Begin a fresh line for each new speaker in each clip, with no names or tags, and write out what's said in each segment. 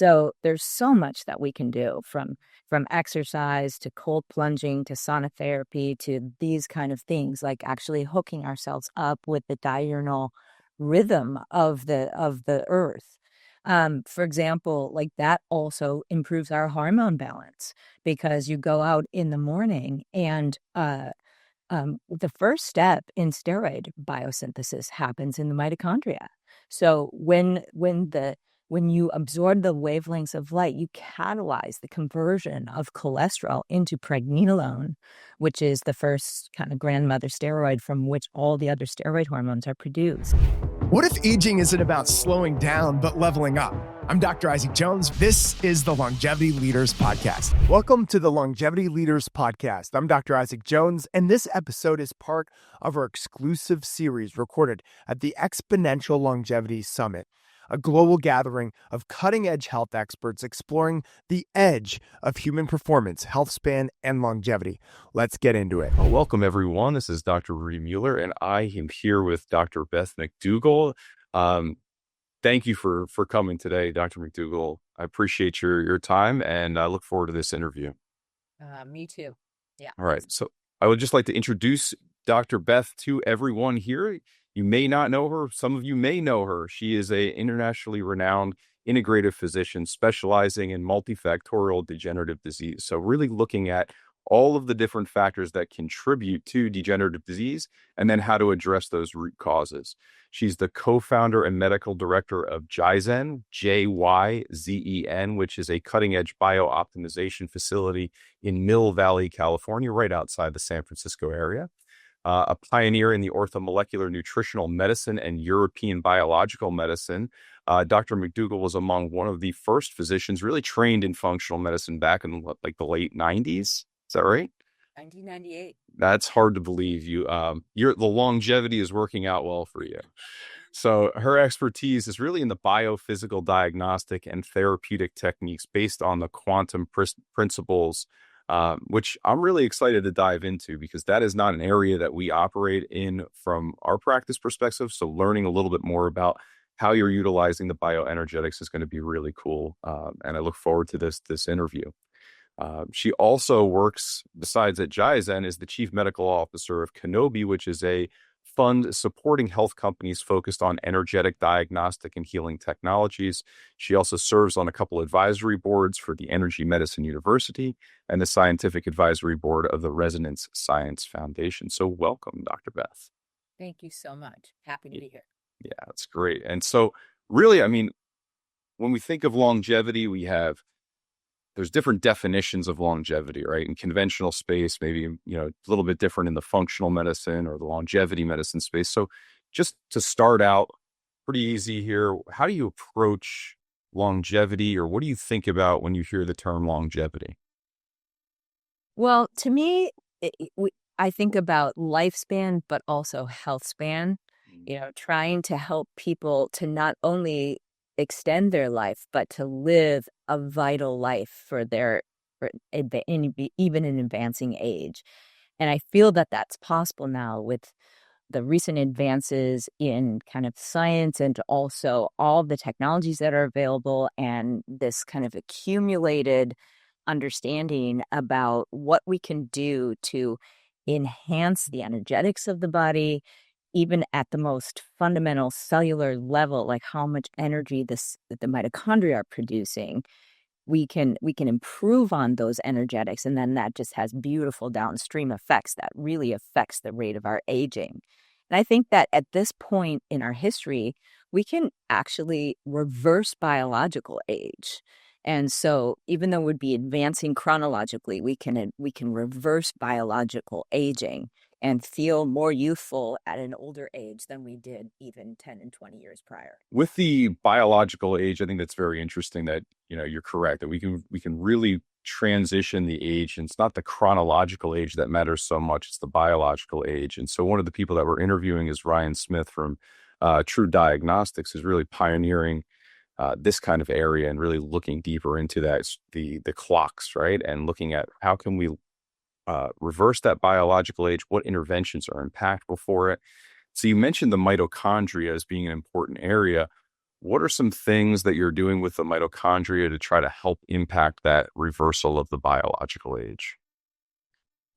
So there's so much that we can do from exercise to cold plunging to sauna therapy to these kind of things, like actually hooking ourselves up with the diurnal rhythm of the earth. For example, like that also improves our hormone balance because you go out in the morning and the first step in steroid biosynthesis happens in the mitochondria. So when you absorb the wavelengths of light, you catalyze the conversion of cholesterol into pregnenolone, which is the first kind of grandmother steroid from which all the other steroid hormones are produced.
What if aging isn't about slowing down, but leveling up? I'm Dr. Isaac Jones. This is the Longevity Leaders Podcast. Welcome to the Longevity Leaders Podcast. I'm Dr. Isaac Jones, and this episode is part of our exclusive series recorded at the Exponential Longevity Summit, a global gathering of cutting-edge health experts exploring the edge of human performance, health span, and longevity. Let's get into it.
Well, welcome, everyone. This is Dr. Rudy Mueller, and I am here with Dr. Beth McDougall. Thank you for coming today, Dr. McDougall. I appreciate your time, and I look forward to this interview.
Me too. Yeah.
All right. So I would just like to introduce Dr. Beth to everyone here. You may not know her. Some of you may know her. She is an internationally renowned integrative physician specializing in multifactorial degenerative disease. So really looking at all of the different factors that contribute to degenerative disease and then how to address those root causes. She's the co-founder and medical director of Jyzen, Jyzen, which is a cutting-edge biooptimization facility in Mill Valley, California, right outside the San Francisco area. A pioneer in the orthomolecular nutritional medicine and European biological medicine. Dr. McDougall was among one of the first physicians really trained in functional medicine back in the late 90s. Is that right?
1998.
That's hard to believe. The longevity is working out well for you. So her expertise is really in the biophysical diagnostic and therapeutic techniques based on the quantum principles, which I'm really excited to dive into because that is not an area that we operate in from our practice perspective. So learning a little bit more about how you're utilizing the bioenergetics is going to be really cool. And I look forward to this interview. She also works, besides at Jyzen, is the chief medical officer of Kenobi, which is a fund supporting health companies focused on energetic diagnostic and healing technologies. She also serves on a couple advisory boards for the Energy Medicine University and the scientific advisory board of the Resonance Science Foundation. So welcome, Dr. Beth.
Thank you so much. Happy to be here.
Yeah, that's great. And so really, I mean, when we think of longevity, there's different definitions of longevity, right? In conventional space, maybe, a little bit different in the functional medicine or the longevity medicine space. So just to start out, pretty easy here. How do you approach longevity, or what do you think about when you hear the term longevity?
Well, to me, I think about lifespan, but also health span, trying to help people to not only extend their life, but to live a vital life even in advancing age. And I feel that that's possible now with the recent advances in kind of science and also all the technologies that are available and this kind of accumulated understanding about what we can do to enhance the energetics of the body, even at the most fundamental cellular level, like how much energy the mitochondria are producing. We can improve on those energetics, and then that just has beautiful downstream effects that really affects the rate of our aging. And I think that at this point in our history, we can actually reverse biological age. And so even though we'd be advancing chronologically, we can reverse biological aging and feel more youthful at an older age than we did even 10 and 20 years prior.
With the biological age, I think that's very interesting that, you're correct, that we can really transition the age. And it's not the chronological age that matters so much, it's the biological age. And so one of the people that we're interviewing is Ryan Smith from True Diagnostics, who's really pioneering this kind of area and really looking deeper into that, the clocks, right? And looking at how can we reverse that biological age, what interventions are impactful for it. So you mentioned the mitochondria as being an important area. What are some things that you're doing with the mitochondria to try to help impact that reversal of the biological age?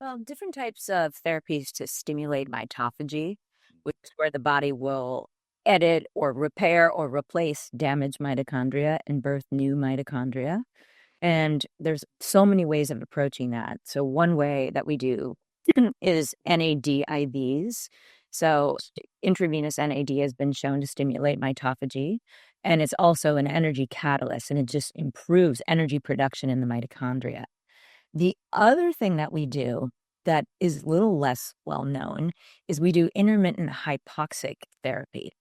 Well, different types of therapies to stimulate mitophagy, which is where the body will edit or repair or replace damaged mitochondria and birth new mitochondria. And there's so many ways of approaching that. So one way that we do is NADIVs. So intravenous NAD has been shown to stimulate mitophagy, and it's also an energy catalyst, and it just improves energy production in the mitochondria. The other thing that we do that is a little less well known is we do intermittent hypoxic therapy.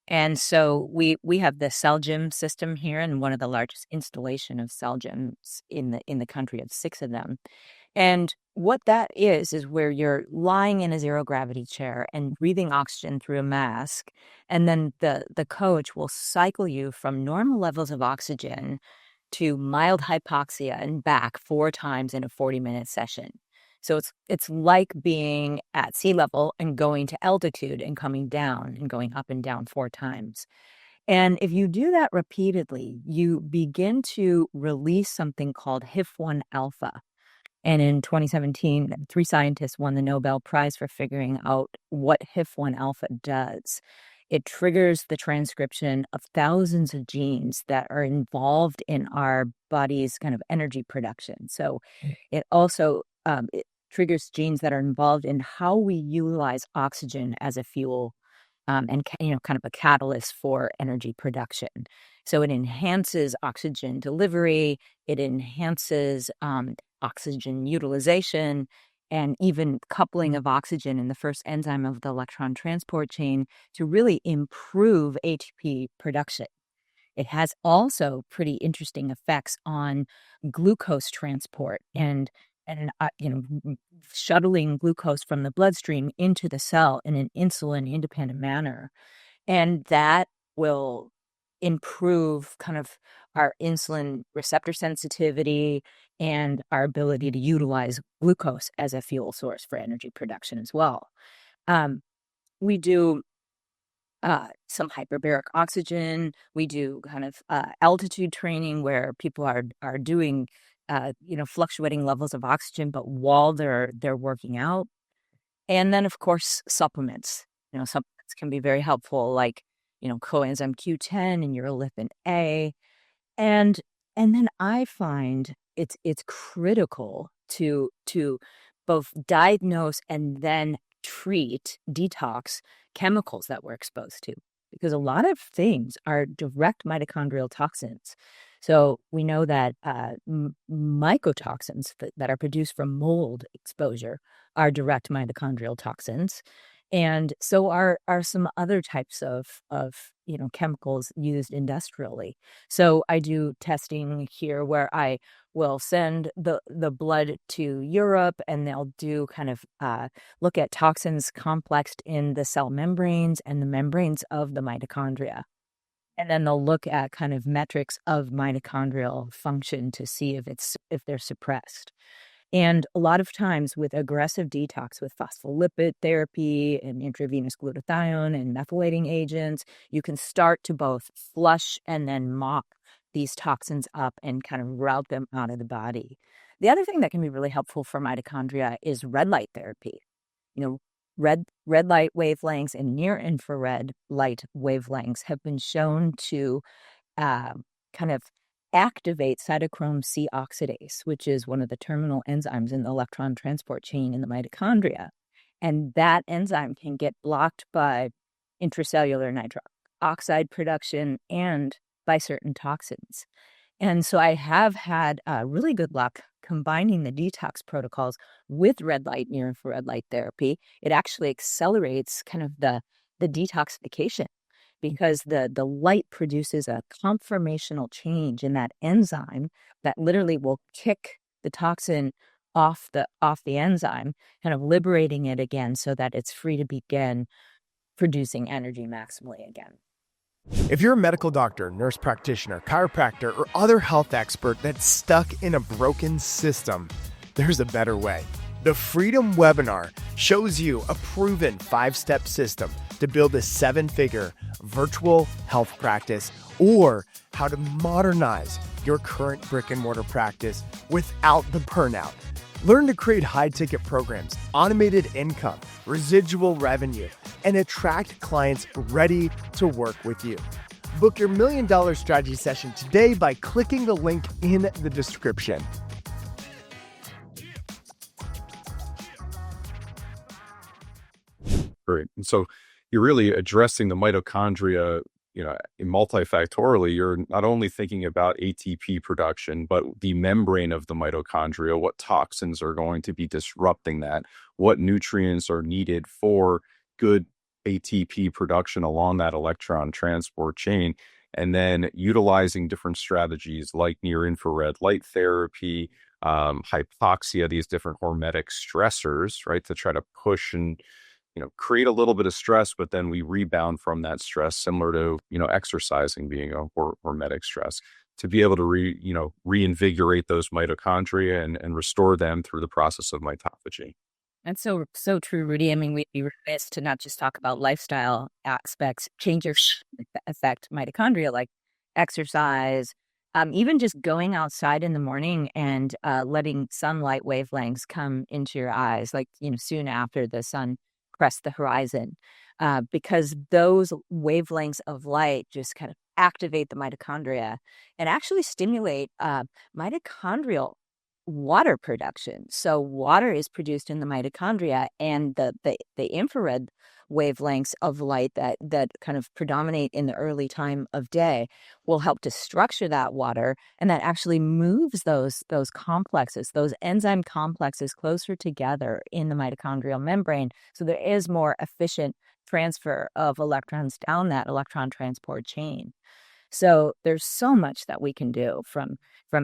And so we have the cell gym system here, and one of the largest installation of cell gyms in the country of 6 of them. And what that is where you're lying in a zero gravity chair and breathing oxygen through a mask, and then the coach will cycle you from normal levels of oxygen to mild hypoxia and back 4 times in a 40-minute session. So it's like being at sea level and going to altitude and coming down and going up and down 4 times. And if you do that repeatedly, you begin to release something called HIF-1 alpha. And in 2017, 3 scientists won the Nobel Prize for figuring out what HIF-1 alpha does. It triggers the transcription of thousands of genes that are involved in our body's kind of energy production. So it also it triggers genes that are involved in how we utilize oxygen as a fuel, and kind of a catalyst for energy production. So it enhances oxygen delivery, it enhances oxygen utilization, and even coupling of oxygen in the first enzyme of the electron transport chain to really improve ATP production. It has also pretty interesting effects on glucose transport and shuttling glucose from the bloodstream into the cell in an insulin independent manner. And that will improve kind of our insulin receptor sensitivity and our ability to utilize glucose as a fuel source for energy production as well. We do some hyperbaric oxygen. We do kind of altitude training where people are doing fluctuating levels of oxygen, but while they're working out. And then, of course, supplements. Supplements can be very helpful, like coenzyme Q10 and urolithin A. And then I find it's critical to both diagnose and then treat, detox chemicals that we're exposed to, because a lot of things are direct mitochondrial toxins. So we know that mycotoxins that are produced from mold exposure are direct mitochondrial toxins. And so are some other types of chemicals used industrially. So I do testing here where I will send the blood to Europe, and they'll do kind of look at toxins complexed in the cell membranes and the membranes of the mitochondria. And then they'll look at kind of metrics of mitochondrial function to see if they're suppressed. And a lot of times with aggressive detox, with phospholipid therapy and intravenous glutathione and methylating agents, you can start to both flush and then mop these toxins up and kind of route them out of the body. The other thing that can be really helpful for mitochondria is red light therapy. Red light wavelengths and near infrared light wavelengths have been shown to kind of activate cytochrome C oxidase, which is one of the terminal enzymes in the electron transport chain in the mitochondria. And that enzyme can get blocked by intracellular nitric oxide production and by certain toxins. And so I have had really good luck combining the detox protocols with red light, near infrared light therapy. It actually accelerates kind of the detoxification, because the light produces a conformational change in that enzyme that literally will kick the toxin off the enzyme, kind of liberating it again so that it's free to begin producing energy maximally again.
If you're a medical doctor, nurse practitioner, chiropractor, or other health expert that's stuck in a broken system, there's a better way. The Freedom webinar shows you a proven 5-step system to build a 7-figure virtual health practice or how to modernize your current brick and mortar practice without the burnout. Learn to create high-ticket programs, automated income, residual revenue, and attract clients ready to work with you. Book your $1 Million Strategy session today by clicking the link in the description.
Great. And so you're really addressing the mitochondria, multifactorially. You're not only thinking about ATP production, but the membrane of the mitochondria, what toxins are going to be disrupting that, what nutrients are needed for good ATP production along that electron transport chain, and then utilizing different strategies like near infrared light therapy, hypoxia, these different hormetic stressors, right, to try to push and create a little bit of stress, but then we rebound from that stress, similar to, exercising being a hormetic stress, to be able to reinvigorate those mitochondria and restore them through the process of mitophagy.
That's so true, Rudy. I mean, we'd be remiss to not just talk about lifestyle aspects, changes that affect mitochondria, like exercise, even just going outside in the morning and letting sunlight wavelengths come into your eyes, like, soon after the sun crest the horizon, because those wavelengths of light just kind of activate the mitochondria and actually stimulate mitochondrial water production. So water is produced in the mitochondria, and the infrared wavelengths of light that kind of predominate in the early time of day will help to structure that water, and that actually moves those complexes, those enzyme complexes, closer together in the mitochondrial membrane, so there is more efficient transfer of electrons down that electron transport chain. So there's so much that we can do, from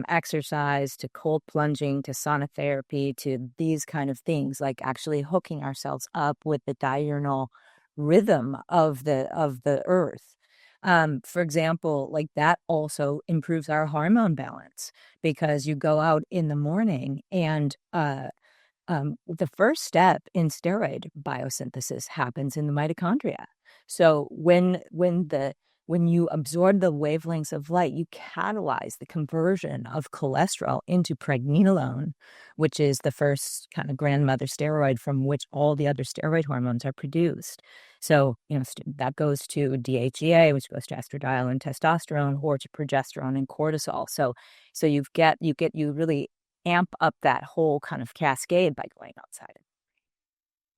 exercise to cold plunging to sauna therapy to these kind of things, like actually hooking ourselves up with the diurnal rhythm of the earth. For example, like that also improves our hormone balance, because you go out in the morning and the first step in steroid biosynthesis happens in the mitochondria. So when you absorb the wavelengths of light, you catalyze the conversion of cholesterol into pregnenolone, which is the first kind of grandmother steroid from which all the other steroid hormones are produced. So, that goes to DHEA, which goes to estradiol and testosterone, or to progesterone and cortisol. So you really amp up that whole kind of cascade by going outside.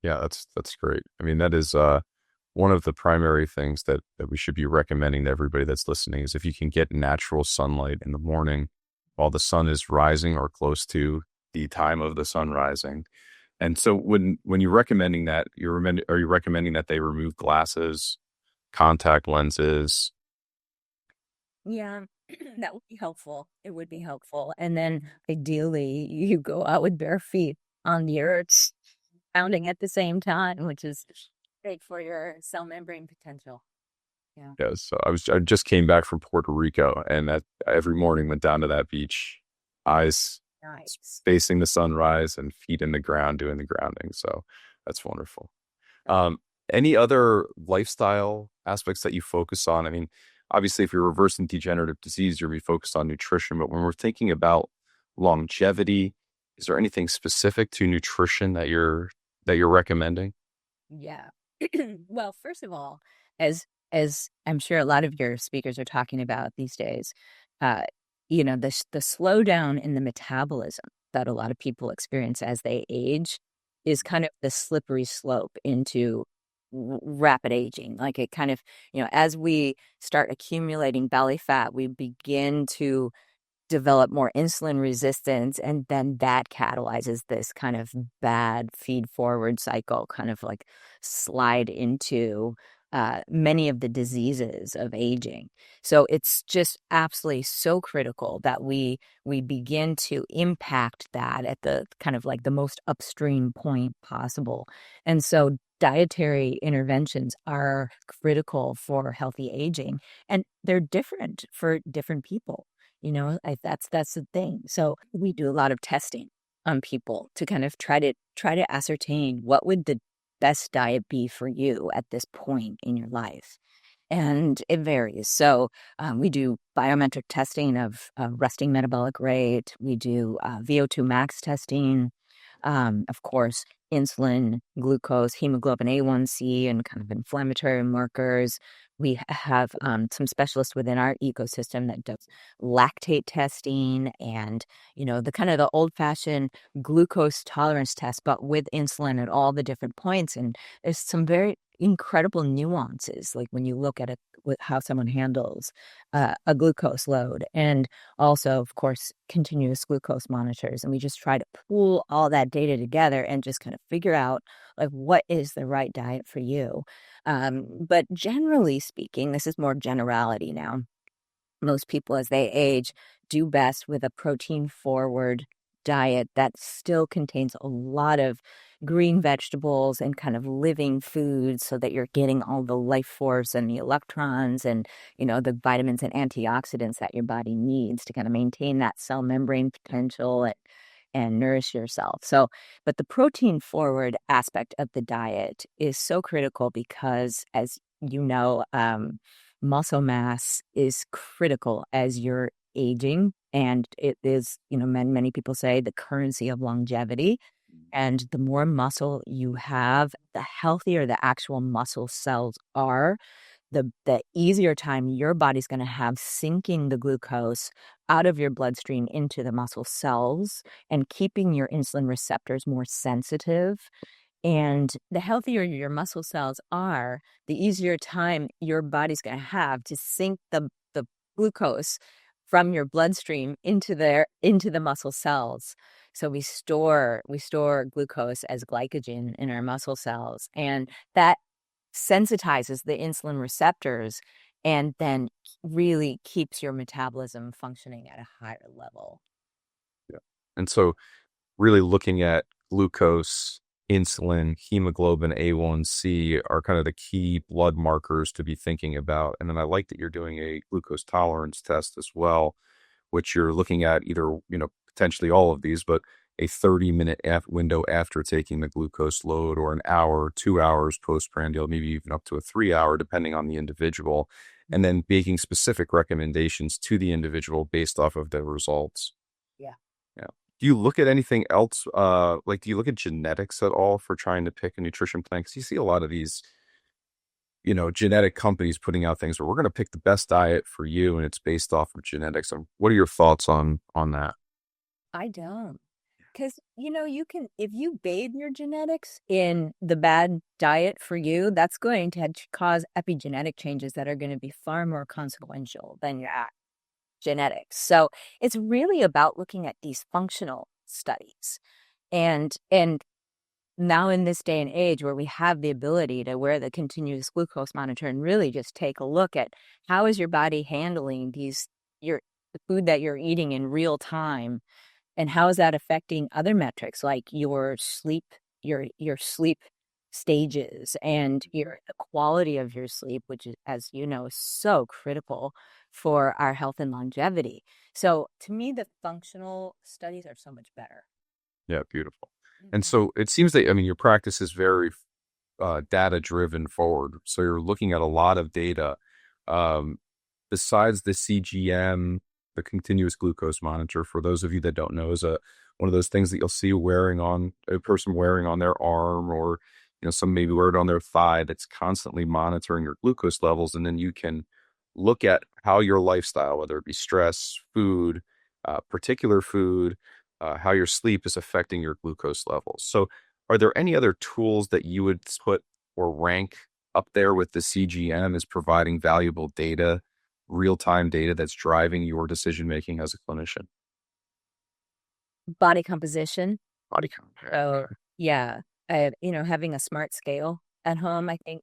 Yeah, that's great. I mean, that is one of the primary things that we should be recommending to everybody that's listening is if you can get natural sunlight in the morning while the sun is rising or close to the time of the sun rising. And so when you're recommending that, are you recommending that they remove glasses, contact lenses?
Yeah, that would be helpful. It would be helpful. And then ideally you go out with bare feet on the earth, pounding at the same time, which is great for your cell membrane potential. Yeah.
Yeah. So I just came back from Puerto Rico, and that every morning went down to that beach, eyes
Nice.
facing the sunrise and feet in the ground doing the grounding. So that's wonderful. Any other lifestyle aspects that you focus on? I mean, obviously, if you're reversing degenerative disease, you're focused on nutrition. But when we're thinking about longevity, is there anything specific to nutrition that you're recommending?
Yeah. Well, first of all, as I'm sure a lot of your speakers are talking about these days, the slowdown in the metabolism that a lot of people experience as they age is kind of the slippery slope into rapid aging. Like, it kind of, as we start accumulating belly fat, we begin to develop more insulin resistance, and then that catalyzes this kind of bad feed forward cycle, kind of like slide into many of the diseases of aging. So it's just absolutely so critical that we begin to impact that at the kind of like the most upstream point possible. And so dietary interventions are critical for healthy aging, and they're different for different people. That's the thing. So we do a lot of testing on people to kind of try to ascertain what would the best diet be for you at this point in your life? And it varies. So we do biometric testing of resting metabolic rate. We do VO2 max testing. Of course, insulin, glucose, hemoglobin A1C, and kind of inflammatory markers. We have some specialists within our ecosystem that does lactate testing and, the kind of the old-fashioned glucose tolerance test, but with insulin at all the different points. And there's some very incredible nuances, like when you look at it with how someone handles a glucose load, and also, of course, continuous glucose monitors. And we just try to pool all that data together and just kind of figure out like what is the right diet for you. But generally speaking, this is more generality now. Most people, as they age, do best with a protein forward diet that still contains a lot of green vegetables and kind of living foods, so that you're getting all the life force and the electrons and, the vitamins and antioxidants that your body needs to kind of maintain that cell membrane potential and nourish yourself. So, but the protein forward aspect of the diet is so critical because, as you know, muscle mass is critical as you're aging, and it is, many people say, the currency of longevity. And the more muscle you have, the healthier the actual muscle cells are, the easier time your body's going to have sinking the glucose out of your bloodstream into the muscle cells and keeping your insulin receptors more sensitive. And the healthier your muscle cells are, the easier time your body's going to have to sink the glucose from your bloodstream into the muscle cells. So we store glucose as glycogen in our muscle cells, and that sensitizes the insulin receptors and then really keeps your metabolism functioning at a higher level.
Yeah. And so really looking at glucose, insulin, hemoglobin A1C are kind of the key blood markers to be thinking about. And then I like that you're doing a glucose tolerance test as well, which you're looking at either, potentially all of these, but a 30-minute window after taking the glucose load, or an hour, 2 hours postprandial, maybe even up to a 3 hour, depending on the individual, and then making specific recommendations to the individual based off of the results.
Yeah.
Yeah. Do you look at anything else? Do you look at genetics at all for trying to pick a nutrition plan? Because you see a lot of these, genetic companies putting out things where we're going to pick the best diet for you, and it's based off of genetics. What are your thoughts on that?
I don't. Because, you can, if you bathe your genetics in the bad diet for you, that's going to cause epigenetic changes that are going to be far more consequential than your genetics. So it's really about looking at these functional studies. And now in this day and age where we have the ability to wear the continuous glucose monitor and really just take a look at how is your body handling the food that you're eating in real time, and how is that affecting other metrics like your sleep, your sleep stages, and the quality of your sleep, which is, as you know, is so critical for our health and longevity. So to me, the functional studies are so much better.
Yeah, beautiful. And so it seems that, your practice is very data driven forward. So you're looking at a lot of data. Besides the CGM, the continuous glucose monitor, for those of you that don't know, is one of those things that you'll see a person wearing on their arm, or some maybe wear it on their thigh, that's constantly monitoring your glucose levels. And then you can look at how your lifestyle, whether it be stress, food, particular food, how your sleep is affecting your glucose levels. So are there any other tools that you would put or rank up there with the CGM as providing valuable data, real-time data that's driving your decision-making as a clinician?
Body composition.
Body count.
So yeah, having a smart scale at home, I think,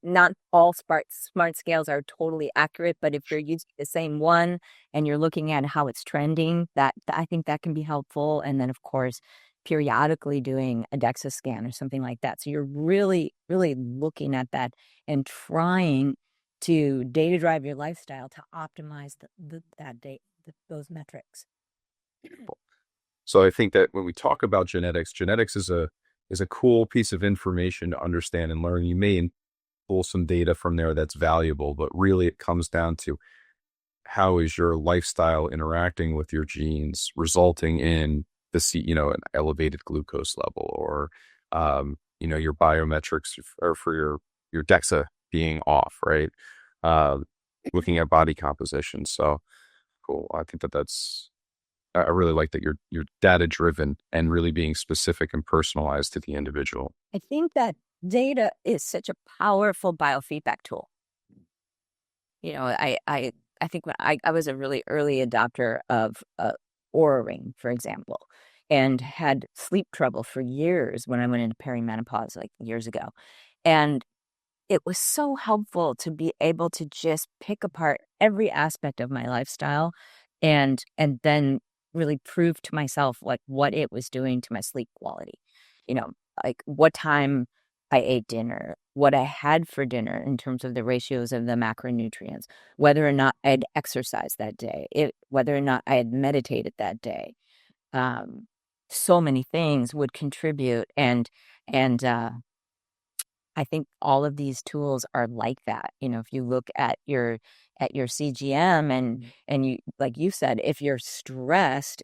not all smart scales are totally accurate, but if you're using the same one and you're looking at how it's trending, I think that can be helpful. And then, of course, periodically doing a DEXA scan or something like that. So you're really, really looking at that and trying to data drive your lifestyle to optimize those metrics.
So I think that when we talk about genetics is is a cool piece of information to understand and learn. You may pull some data from there that's valuable, but really it comes down to how is your lifestyle interacting with your genes, resulting in an elevated glucose level, or your biometrics or for your DEXA being off, right? Uh, Looking at body composition. So cool. I think I really like that you're data driven and really being specific and personalized to the individual.
I think that data is such a powerful biofeedback tool. I think when I was a really early adopter of Oura Ring, for example, and had sleep trouble for years when I went into perimenopause, like years ago. And it was so helpful to be able to just pick apart every aspect of my lifestyle and then really prove to myself like what it was doing to my sleep quality. Like what time I ate dinner, what I had for dinner in terms of the ratios of the macronutrients, whether or not I'd exercised that day, whether or not I had meditated that day. So many things would contribute, and I think all of these tools are like that. If you look at your CGM and you, like you said, if you're stressed,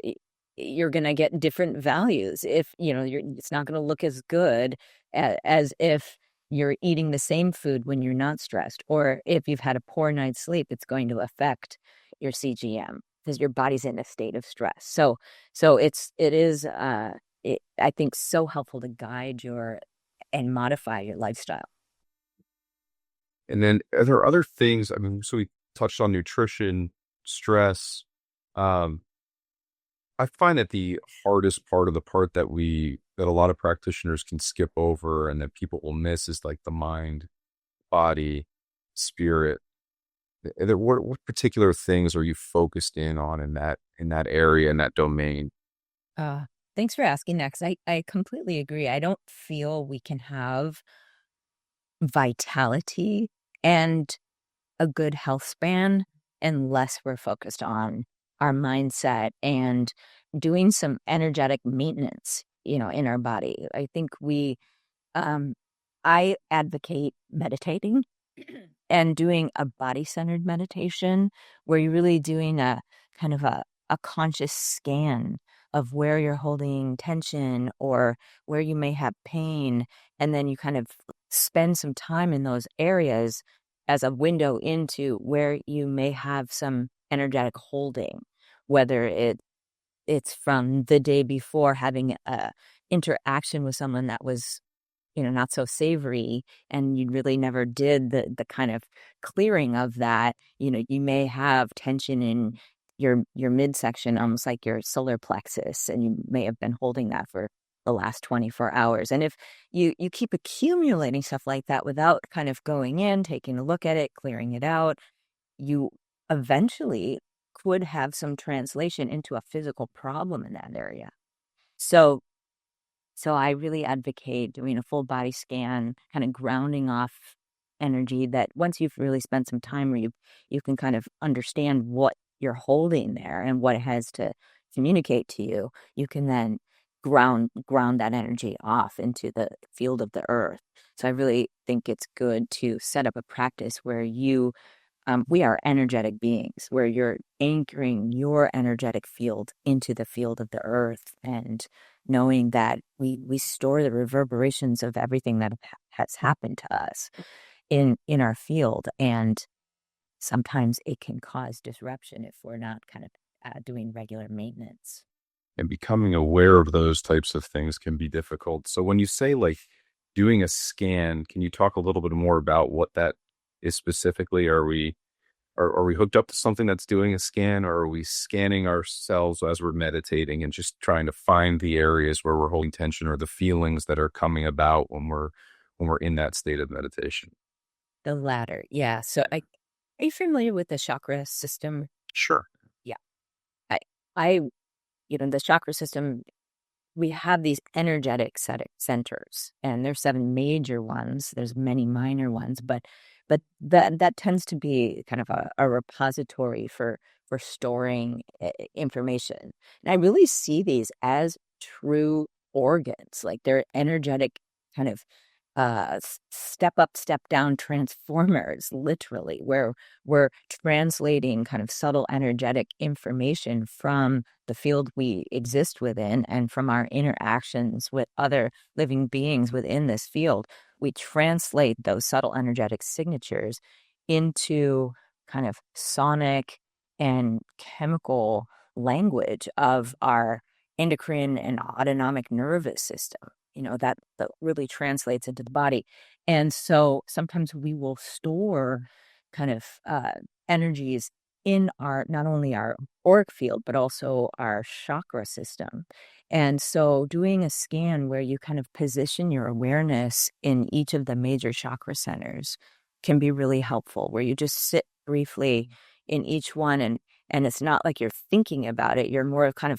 you're going to get different values. If it's not going to look as good as if you're eating the same food when you're not stressed, or if you've had a poor night's sleep, it's going to affect your CGM because your body's in a state of stress. So it is I think so helpful to guide and modify your lifestyle.
And then are there other things? I mean, so we touched on nutrition, stress. I find that the hardest part, of the part that a lot of practitioners can skip over and that people will miss, is like the mind, body, spirit. What particular things are you focused in on in that area, in that domain?
Thanks for asking that, because I completely agree. I don't feel we can have vitality and a good health span unless we're focused on our mindset and doing some energetic maintenance, in our body. I think I advocate meditating and doing a body-centered meditation where you're really doing a kind of a conscious scan of where you're holding tension or where you may have pain. And then you kind of spend some time in those areas as a window into where you may have some energetic holding, whether it's from the day before having a interaction with someone that was not so savory, and you really never did the kind of clearing of that. You may have tension in your midsection, almost like your solar plexus, and you may have been holding that for the last 24 hours. And if you keep accumulating stuff like that without kind of going in, taking a look at it, clearing it out, you eventually could have some translation into a physical problem in that area. So I really advocate doing a full body scan, kind of grounding off energy, that once you've really spent some time where you can kind of understand what you're holding there and what it has to communicate to you, you can then ground that energy off into the field of the earth. So I really think it's good to set up a practice where we are energetic beings, where you're anchoring your energetic field into the field of the earth, and knowing that we store the reverberations of everything that has happened to us in our field. And sometimes it can cause disruption if we're not kind of doing regular maintenance.
And becoming aware of those types of things can be difficult. So when you say like doing a scan, can you talk a little bit more about what that is specifically? Are we hooked up to something that's doing a scan, or are we scanning ourselves as we're meditating and just trying to find the areas where we're holding tension or the feelings that are coming about when we're in that state of meditation?
The latter, yeah. So are you familiar with the chakra system?
Sure.
Yeah. I the chakra system, we have these energetic centers, and there's 7 major ones. There's many minor ones, but that tends to be kind of a repository for storing information. And I really see these as true organs. Like they're energetic kind of step up, step down transformers, literally, where we're translating kind of subtle energetic information from the field we exist within and from our interactions with other living beings within this field. We translate those subtle energetic signatures into kind of sonic and chemical language of our endocrine and autonomic nervous system, that really translates into the body. And so sometimes we will store kind of energies in our, not only our auric field, but also our chakra system. And so doing a scan where you kind of position your awareness in each of the major chakra centers can be really helpful, where you just sit briefly in each one, and it's not like you're thinking about it. You're more kind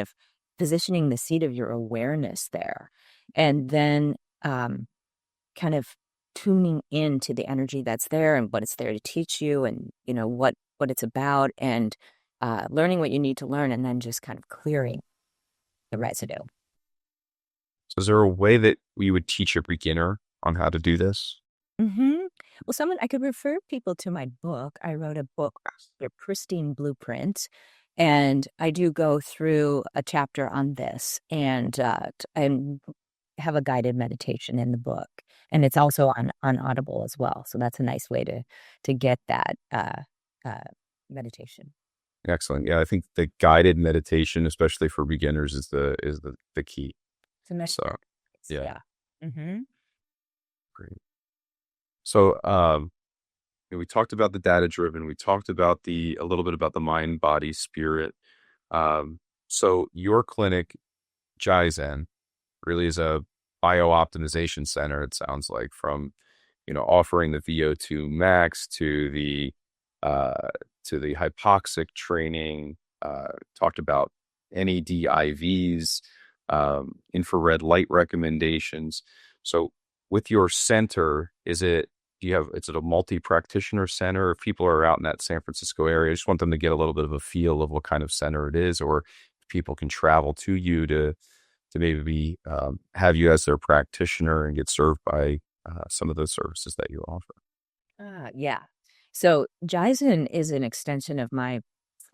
of positioning the seat of your awareness there, and then kind of tuning into the energy that's there and what it's there to teach you, and what it's about, and learning what you need to learn, and then just kind of clearing the residue.
So is there a way that we would teach a beginner on how to do this?
Well, I could refer people to my book. I wrote a book, The Pristine Blueprint, and I do go through a chapter on this, and I have a guided meditation in the book, and it's also on Audible as well. So that's a nice way to get that meditation.
Excellent. Yeah, I think the guided meditation, especially for beginners, is the key. So, yeah. Great. So, we talked about the data driven. We talked about a little bit about the mind, body, spirit. So your clinic, Jizen, really is a bio-optimization center. It sounds like, from offering the VO2 max to the hypoxic training. Talked about NAD IVs, infrared light recommendations. So with your center, is it a multi-practitioner center? If people are out in that San Francisco area, I just want them to get a little bit of a feel of what kind of center it is, or if people can travel to you to maybe have you as their practitioner and get served by some of those services that you offer.
Yeah. So Jizen is an extension of my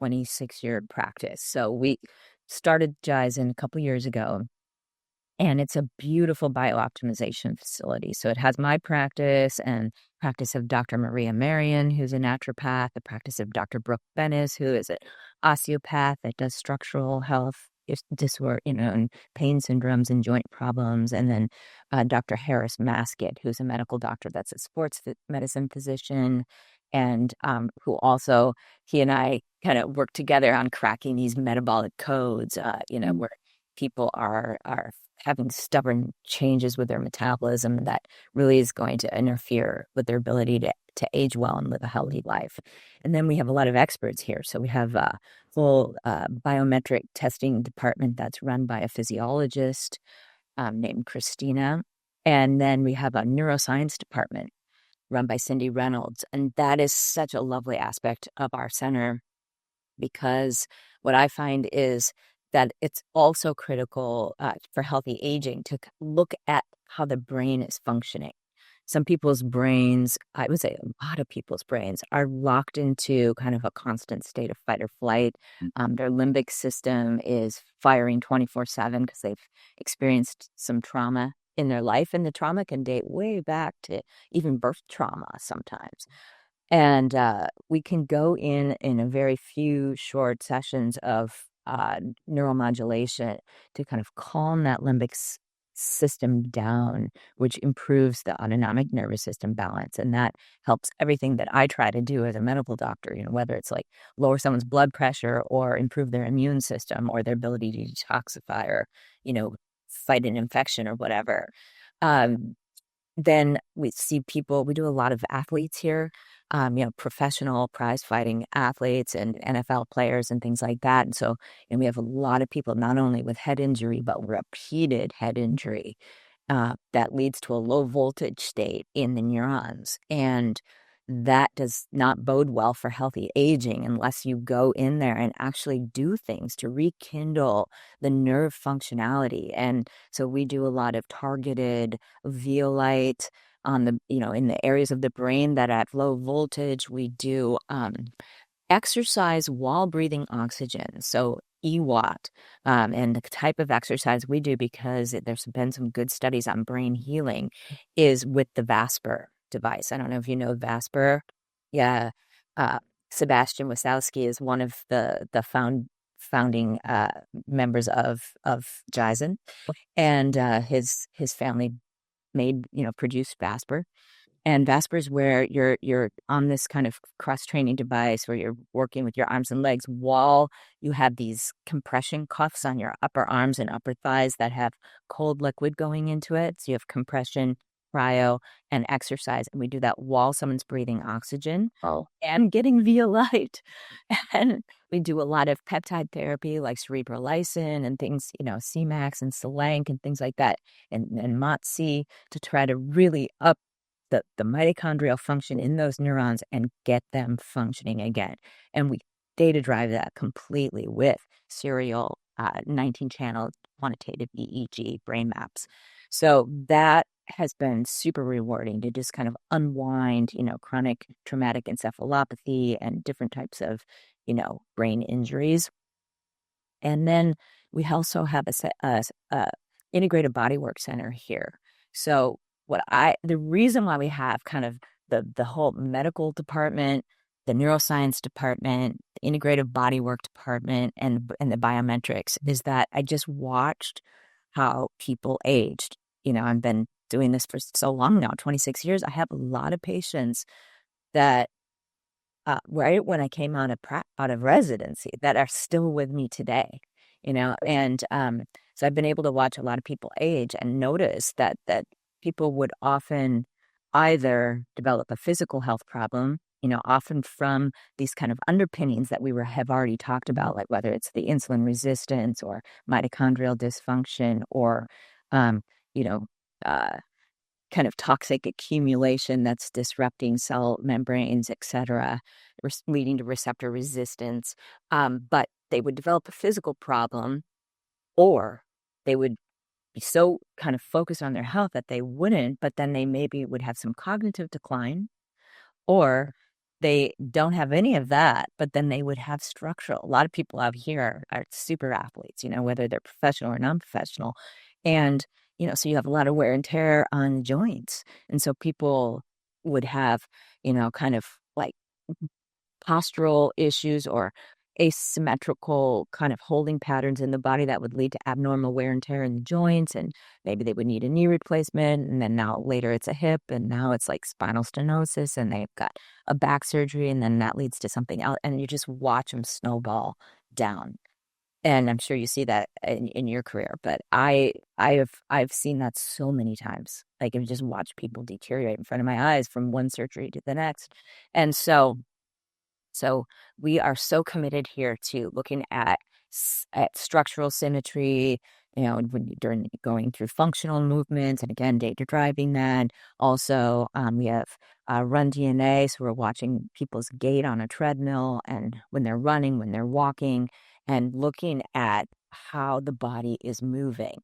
26-year practice. So we started Jizen a couple years ago, and it's a beautiful biooptimization facility. So it has my practice and practice of Dr. Maria Marion, who's a naturopath, the practice of Dr. Brooke Bennis, who is an osteopath that does structural health disorder, and pain syndromes and joint problems. And then Dr. Harris Maskett, who's a medical doctor that's a sports medicine physician, and who also, he and I kind of work together on cracking these metabolic codes, where people are having stubborn changes with their metabolism that really is going to interfere with their ability to age well and live a healthy life. And then we have a lot of experts here. So we have a full biometric testing department that's run by a physiologist named Christina. And then we have a neuroscience department run by Cindy Reynolds. And that is such a lovely aspect of our center, because what I find is that it's also critical for healthy aging to look at how the brain is functioning. Some people's brains, I would say a lot of people's brains, are locked into kind of a constant state of fight or flight. Their limbic system is firing 24/7 because they've experienced some trauma in their life, and the trauma can date way back to even birth trauma sometimes. And we can go in a very few short sessions of neuromodulation to kind of calm that limbic system down, which improves the autonomic nervous system balance. And that helps everything that I try to do as a medical doctor, whether it's like lower someone's blood pressure or improve their immune system or their ability to detoxify or, fight an infection or whatever. Then we see people, we do a lot of athletes here, professional prize fighting athletes and NFL players and things like that. And so, we have a lot of people, not only with head injury, but repeated head injury that leads to a low voltage state in the neurons. And that does not bode well for healthy aging unless you go in there and actually do things to rekindle the nerve functionality. And so we do a lot of targeted zeolite on the, in the areas of the brain that at low voltage. We do exercise while breathing oxygen. So EWAT, and the type of exercise we do, because there's been some good studies on brain healing, is with the Vasper device. I don't know if you know Vasper. Yeah. Uh, Sebastian Wasowski is one of the founding members of Jizen, and his family produced Vasper. And Vasper is where you're on this kind of cross-training device where you're working with your arms and legs while you have these compression cuffs on your upper arms and upper thighs that have cold liquid going into it. So you have compression, cryo, and exercise. And we do that while someone's breathing oxygen and getting via light. And we do a lot of peptide therapy like cerebrolysin and things, CMAX and Selank and things like that, and MOTS-C, to try to really up the mitochondrial function in those neurons and get them functioning again. And we data drive that completely with serial 19-channel quantitative EEG brain maps. So that has been super rewarding to just kind of unwind, chronic traumatic encephalopathy and different types of, brain injuries. And then we also have a integrated bodywork center here. So the reason why we have kind of the whole medical department, the neuroscience department, the integrative bodywork department, and the biometrics is that I just watched how people aged. I've been doing this for so long now, 26 years. I have a lot of patients that right when I came out of residency that are still with me today, and so I've been able to watch a lot of people age and notice that people would often either develop a physical health problem, often from these kind of underpinnings that have already talked about, like whether it's the insulin resistance or mitochondrial dysfunction or, kind of toxic accumulation that's disrupting cell membranes, et cetera, leading to receptor resistance. But they would develop a physical problem, or they would be so kind of focused on their health that they wouldn't, but then they maybe would have some cognitive decline, or they don't have any of that, but then they would have structural. A lot of people out here are super athletes, whether they're professional or non-professional. And, so you have a lot of wear and tear on joints. And so people would have, kind of like postural issues or asymmetrical kind of holding patterns in the body that would lead to abnormal wear and tear in the joints, and maybe they would need a knee replacement, and then now later it's a hip, and now it's like spinal stenosis, and they've got a back surgery, and then that leads to something else, and you just watch them snowball down. And I'm sure you see that in your career, but I've seen that so many times. Like, I've just watched people deteriorate in front of my eyes from one surgery to the next. And so we are so committed here to looking at structural symmetry, during going through functional movements, and again, data driving that. Also, we have Run DNA, so we're watching people's gait on a treadmill and when they're running, when they're walking, and looking at how the body is moving.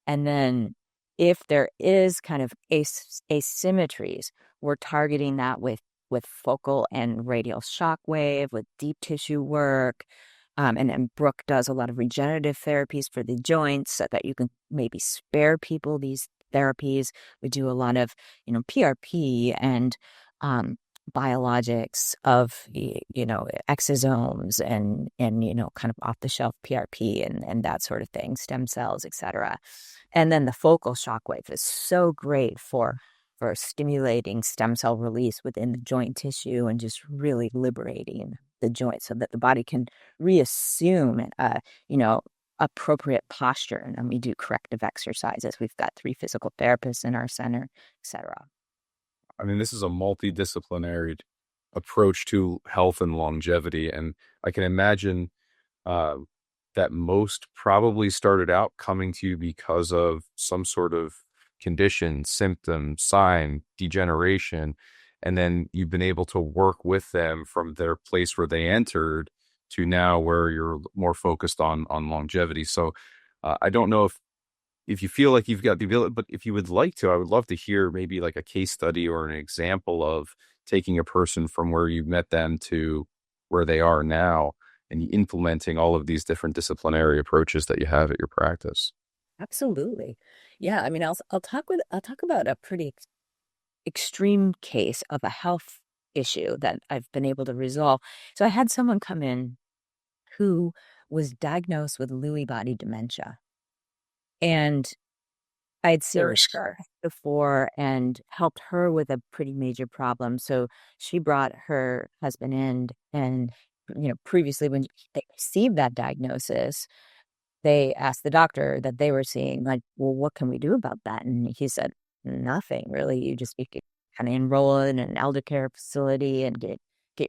And then if there is kind of asymmetries, we're targeting that with focal and radial shock wave, with deep tissue work. And then Brooke does a lot of regenerative therapies for the joints so that you can maybe spare people these therapies. We do a lot of, PRP and biologics of, exosomes and kind of off-the-shelf PRP and that sort of thing, stem cells, et cetera. And then the focal shockwave is so great for stimulating stem cell release within the joint tissue and just really liberating the joint so that the body can reassume, appropriate posture. And then we do corrective exercises. We've got 3 physical therapists in our center, et cetera.
I mean, this is a multidisciplinary approach to health and longevity. And I can imagine that most probably started out coming to you because of some sort of condition, symptom, sign, degeneration. And then you've been able to work with them from their place where they entered to now where you're more focused on longevity. So I don't know if you feel like you've got the ability, but if you would like to, I would love to hear maybe like a case study or an example of taking a person from where you met them to where they are now and implementing all of these different disciplinary approaches that you have at your practice.
Absolutely. Yeah, I mean, I'll talk about a pretty extreme case of a health issue that I've been able to resolve. So I had someone come in who was diagnosed with Lewy body dementia. And I'd seen
Very
her
scary.
before and helped her with a pretty major problem. So she brought her husband in, and previously when they received that diagnosis, they asked the doctor that they were seeing, like, well, what can we do about that? And he said, nothing really. You could kind of enroll in an elder care facility and get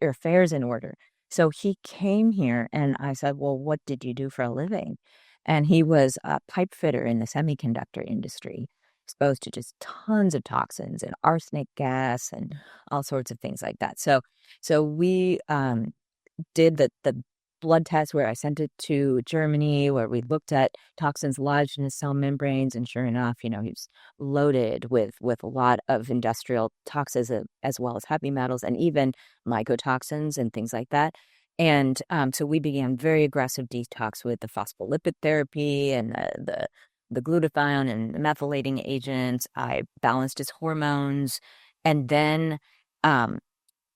your affairs in order. So he came here and I said, well, what did you do for a living? And he was a pipe fitter in the semiconductor industry, exposed to just tons of toxins and arsenic gas and all sorts of things like that. So we did the blood test where I sent it to Germany, where we looked at toxins lodged in his cell membranes, and sure enough, he was loaded with a lot of industrial toxins as well as heavy metals and even mycotoxins and things like that. And so we began very aggressive detox with the phospholipid therapy and the glutathione and the methylating agents. I balanced his hormones, and then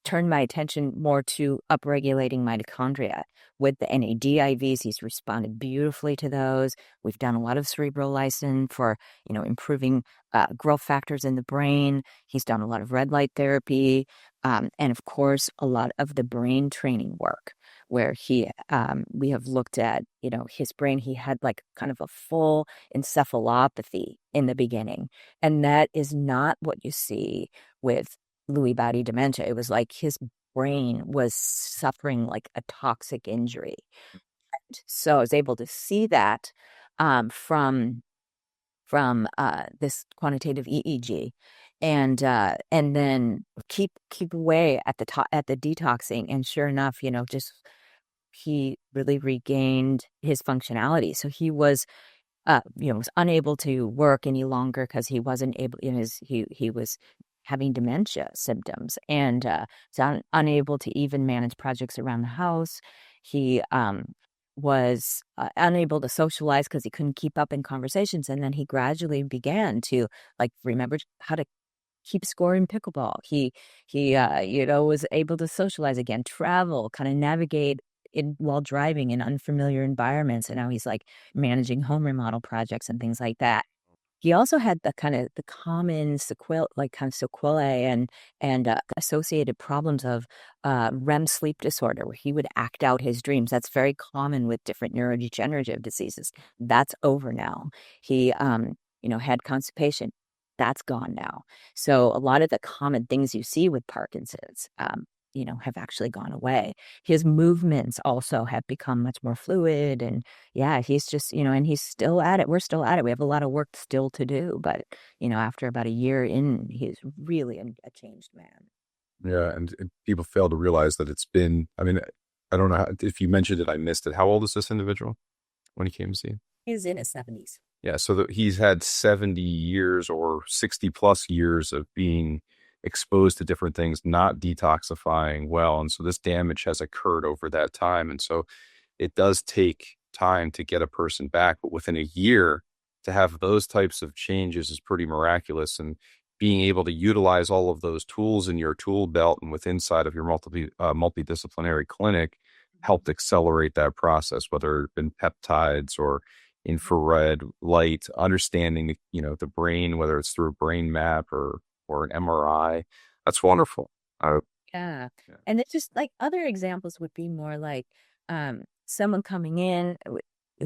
turned my attention more to upregulating mitochondria with the NAD IVs. He's responded beautifully to those. We've done a lot of cerebral lysin for, improving growth factors in the brain. He's done a lot of red light therapy, and of course, a lot of the brain training work where we have looked at, his brain. He had like kind of a full encephalopathy in the beginning, and that is not what you see with Lewy body dementia. It was like his brain was suffering like a toxic injury. So I was able to see that from this quantitative EEG, and then keep away at the at the detoxing. And sure enough, just he really regained his functionality. So he was unable to work any longer because he wasn't able he was having dementia symptoms, and was unable to even manage projects around the house. He was unable to socialize because he couldn't keep up in conversations, and then he gradually began to like remember how to keep scoring pickleball. He was able to socialize again, travel, kind of navigate while driving in unfamiliar environments. And now he's like managing home remodel projects and things like that. He also had the kind of the common sequelae and associated problems of REM sleep disorder, where he would act out his dreams. That's very common with different neurodegenerative diseases. That's over now. He had constipation. That's gone now. So a lot of the common things you see with Parkinson's, have actually gone away. His movements also have become much more fluid, and yeah, he's just, and he's still at it. We're still at it. We have a lot of work still to do, but after about a year in, he's really a changed man.
Yeah, and people fail to realize that it's been, I mean, I don't know if you mentioned it, I missed it. How old is this individual when he came to see you?
He's in his 70s.
Yeah, so he's had 70 years or 60 plus years of being exposed to different things, not detoxifying well. And so this damage has occurred over that time. And so it does take time to get a person back, but within a year to have those types of changes is pretty miraculous. And being able to utilize all of those tools in your tool belt and within inside of your multidisciplinary clinic helped accelerate that process, whether it been peptides or infrared light, understanding the brain, whether it's through a brain map or an MRI. That's wonderful.
Yeah.
Yeah.
And it's just like other examples would be more like someone coming in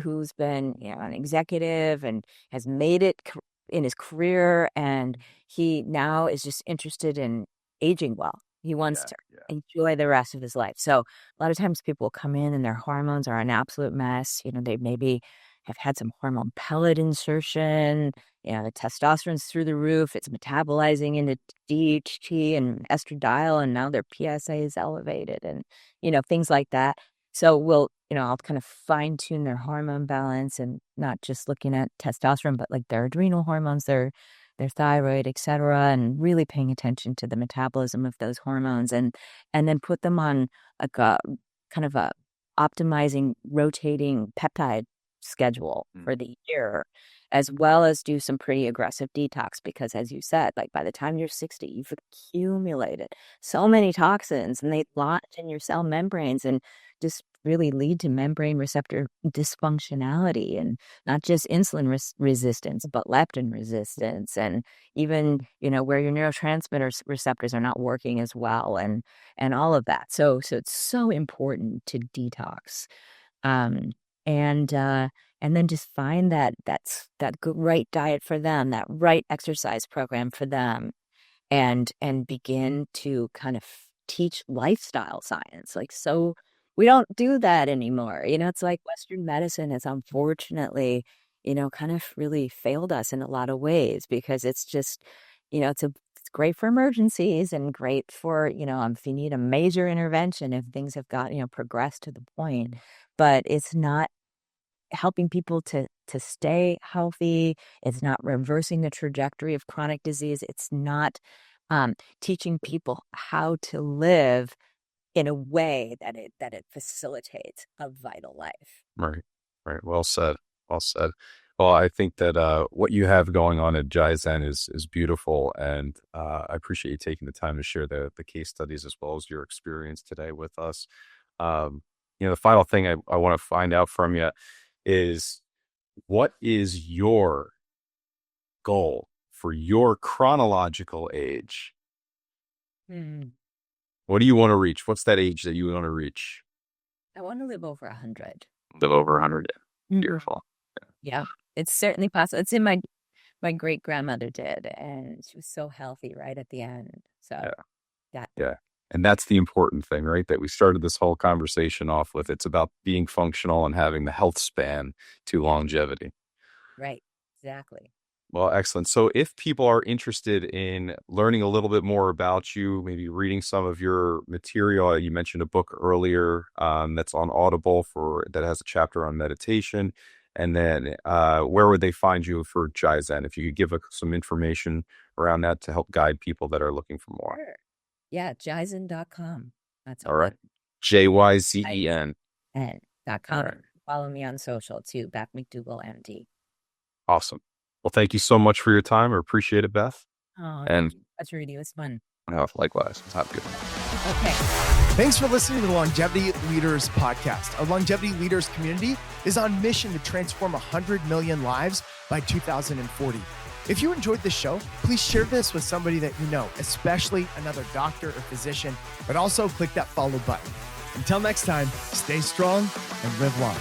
who's been, an executive and has made it in his career, and he now is just interested in aging well. He wants to enjoy the rest of his life. So a lot of times people will come in and their hormones are an absolute mess. They maybe have had some hormone pellet insertion, the testosterone's through the roof. It's metabolizing into DHT and estradiol, and now their PSA is elevated, and things like that. So I'll kind of fine tune their hormone balance, and not just looking at testosterone, but like their adrenal hormones, their thyroid, et cetera, and really paying attention to the metabolism of those hormones, and then put them on a kind of a optimizing rotating peptide schedule for the year, as well as do some pretty aggressive detox, because as you said, like by the time you're 60, you've accumulated so many toxins, and they lodge in your cell membranes and just really lead to membrane receptor dysfunctionality, and not just insulin resistance, but leptin resistance, and even, where your neurotransmitter receptors are not working as well, and all of that. So it's so important to detox. And then just find that right diet for them, that right exercise program for them, and begin to kind of teach lifestyle science. Like, so we don't do that anymore. It's like Western medicine has unfortunately, kind of really failed us in a lot of ways, because it's just, it's great for emergencies and great for, if you need a major intervention, if things have got, progressed to the point, but it's not helping people to stay healthy. It's not reversing the trajectory of chronic disease. It's not teaching people how to live in a way that it facilitates a vital life.
Right. Well said. Well, I think that what you have going on at Jaizen is beautiful, and I appreciate you taking the time to share the case studies as well as your experience today with us. The final thing I want to find out from you is, what is your goal for your chronological age? What do you want to reach? What's that age that you want to reach?
I want to live over 100.
Live over 100. Beautiful.
Yeah, it's certainly possible. It's in my great grandmother did, and she was so healthy right at the end. So yeah.
And that's the important thing, right? That we started this whole conversation off with. It's about being functional and having the health span to longevity.
Right. Exactly.
Well, excellent. So if people are interested in learning a little bit more about you, maybe reading some of your material, you mentioned a book earlier that's on Audible that has a chapter on meditation. And then where would they find you for Jaizen? If you could give some information around that to help guide people that are looking for more.
Sure. Yeah, jaizen.com. That's
all right. JYZEN.
.com. Right. Follow me on social too, Beth McDougall, MD.
Awesome. Well, thank you so much for your time. I appreciate it, Beth.
Oh, and that's really, it was fun.
Likewise. Have good.
Okay. Thanks for listening to the Longevity Leaders podcast. Our Longevity Leaders community is on mission to transform 100 million lives by 2040. If you enjoyed this show, please share this with somebody that you know, especially another doctor or physician, but also click that follow button. Until next time, stay strong and live long.